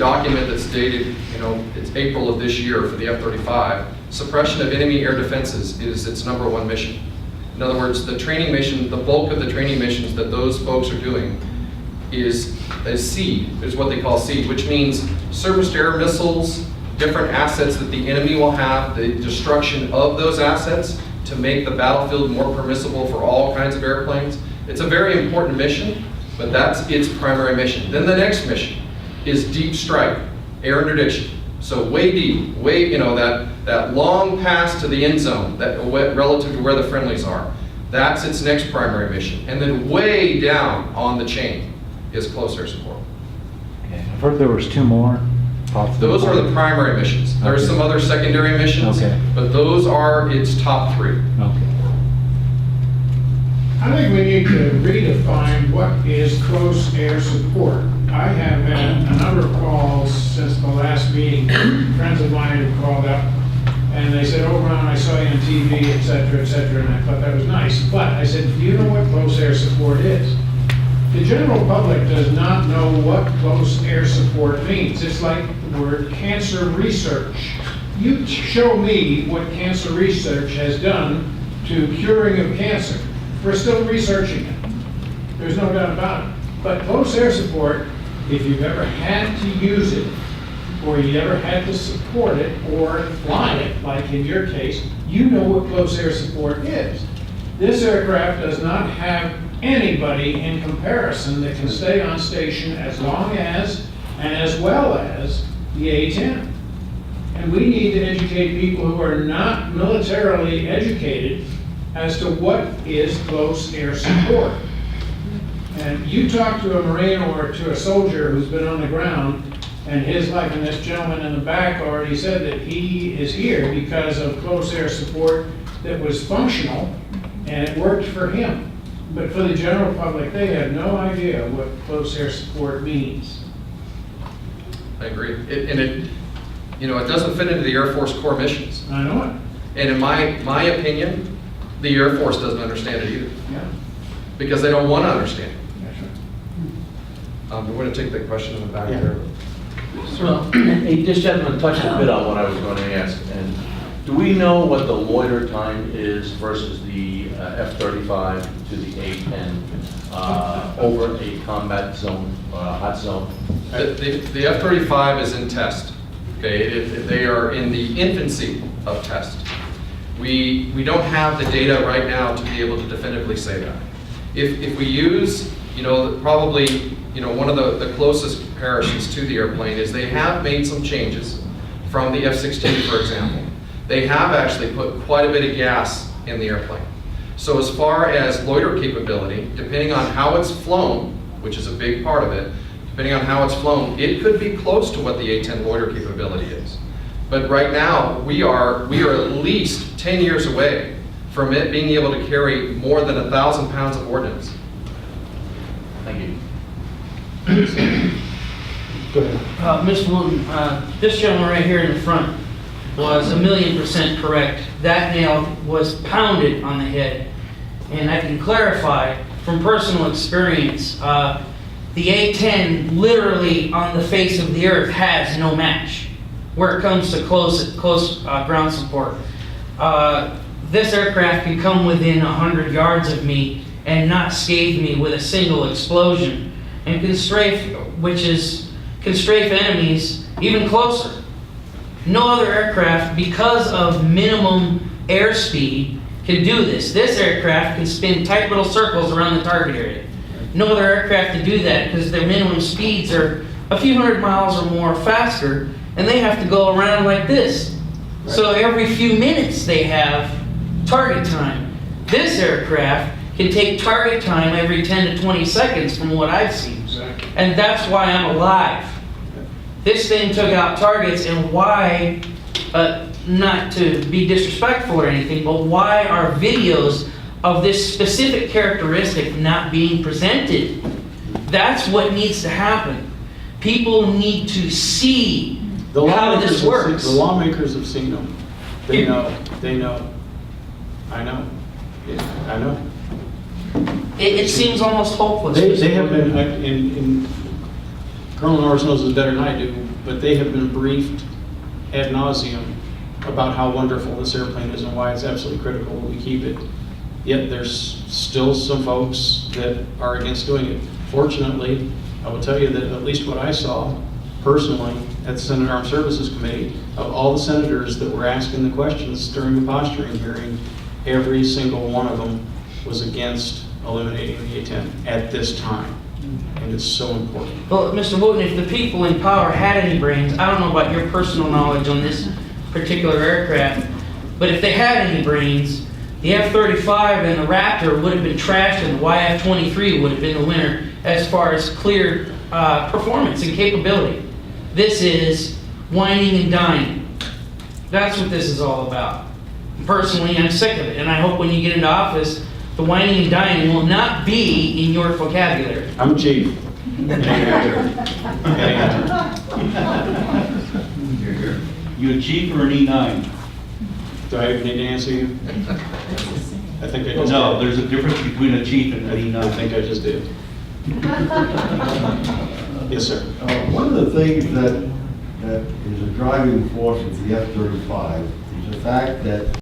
document that's dated, it's April of this year for the F-35. Suppression of enemy air defenses is its #1 mission. In other words, the training mission, the bulk of the training missions that those folks are doing is SEED, is what they call SEED, which means surface-to-air missiles, different assets that the enemy will have, the destruction of those assets to make the battlefield more permissible for all kinds of airplanes. It's a very important mission, but that's its primary mission. Then the next mission is deep strike, air interdiction. So way deep, that long pass to the end zone, that relative to where the friendlies are. That's its next primary mission. And then way down on the chain is close air support. Okay. I've heard there was 2 more. Those are the primary missions. There are some other secondary missions, but those are its top 3. Okay. I think we need to redefine what is close air support. I have had a number of calls since the last meeting. Friends of mine have called up and they said, "Oh, Ron, I saw you on TV, et cetera, and I thought that was nice." But I said, "Do you know what close air support is?" The general public does not know what close air support means. It's like the word cancer research. You show me what cancer research has done to curing of cancer. We're still researching it. There's no doubt about it. But close air support, if you've ever had to use it, or you ever had to support it or fly it, like in your case, you know what close air support is. This aircraft does not have anybody in comparison that can stay on station as long as and as well as the A-10. And we need to educate people who are not militarily educated as to what is close air support. And you talk to a Marine or to a soldier who's been on the ground, and his life, and this gentleman in the back already said that he is here because of close air support that was functional and it worked for him. But for the general public, they have no idea what close air support means. I agree. It doesn't fit into the Air Force core missions. I know it. And in my opinion, the Air Force doesn't understand it either. Yeah. Because they don't want to understand it. That's right. We want to take that question in the back there. Well, this gentleman touched a bit on what I was going to ask. And do we know what the loiter time is versus the F-35 to the A-10 over a combat zone, hot zone? The F-35 is in test. Okay, they are in the infancy of test. We don't have the data right now to be able to definitively say that. If we use, probably, one of the closest comparisons to the airplane is they have made some changes from the F-16, for example. They have actually put quite a bit of gas in the airplane. So as far as loiter capability, depending on how it's flown, which is a big part of it, depending on how it's flown, it could be close to what the A-10 loiter capability is. But right now, we are at least 10 years away from it being able to carry more than 1,000 pounds of ordnance. Thank you. Go ahead. Mr. Wooten, this gentleman right here in the front was 1,000,000% correct. That nail was pounded on the head. And I can clarify from personal experience, the A-10 literally on the face of the earth has no match where it comes to close ground support. This aircraft can come within 100 yards of me and not scathe me with a single explosion, and can strafe enemies even closer. No other aircraft, because of minimum airspeed, can do this. This aircraft can spin tight little circles around the target area. No other aircraft can do that because their minimum speeds are a few hundred miles or more faster, and they have to go around like this. Right. So every few minutes they have target time. This aircraft can take target time every 10 to 20 seconds from what I've seen. Exactly. And that's why I'm alive. This thing took out targets, and why, not to be disrespectful or anything, but why are videos of this specific characteristic not being presented? That's what needs to happen. People need to see how this works. The lawmakers have seen them. They know. I know. Yeah, I know. It seems almost hopeless. They have been, in Colonel Norris knows this better than I do, but they have been briefed ad nauseum about how wonderful this airplane is and why it's absolutely critical that we keep it. Yet there's still some folks that are against doing it. Fortunately, I will tell you that at least what I saw personally at the Senate Armed Services Committee, of all the senators that were asking the questions during the posturing hearing, every single one of them was against eliminating the A-10 at this time. And it's so important. Well, Mr. Wooten, if the people in power had any brains, I don't know about your personal knowledge on this particular aircraft, but if they had any brains, the F-35 and the Raptor would have been trashed and the YF-23 would have been the winner as far as clear performance and capability. This is whining and dining. That's what this is all about. Personally, I'm sick of it, and I hope when you get into office, the whining and dining will not be in your vocabulary. I'm chief. You a chief or an E9? Do I even need to answer you? I think I just No, did. there's a difference between a chief and an I E9. think I just did. Yes, sir. One of the things that is a driving force with the F-35 is the fact that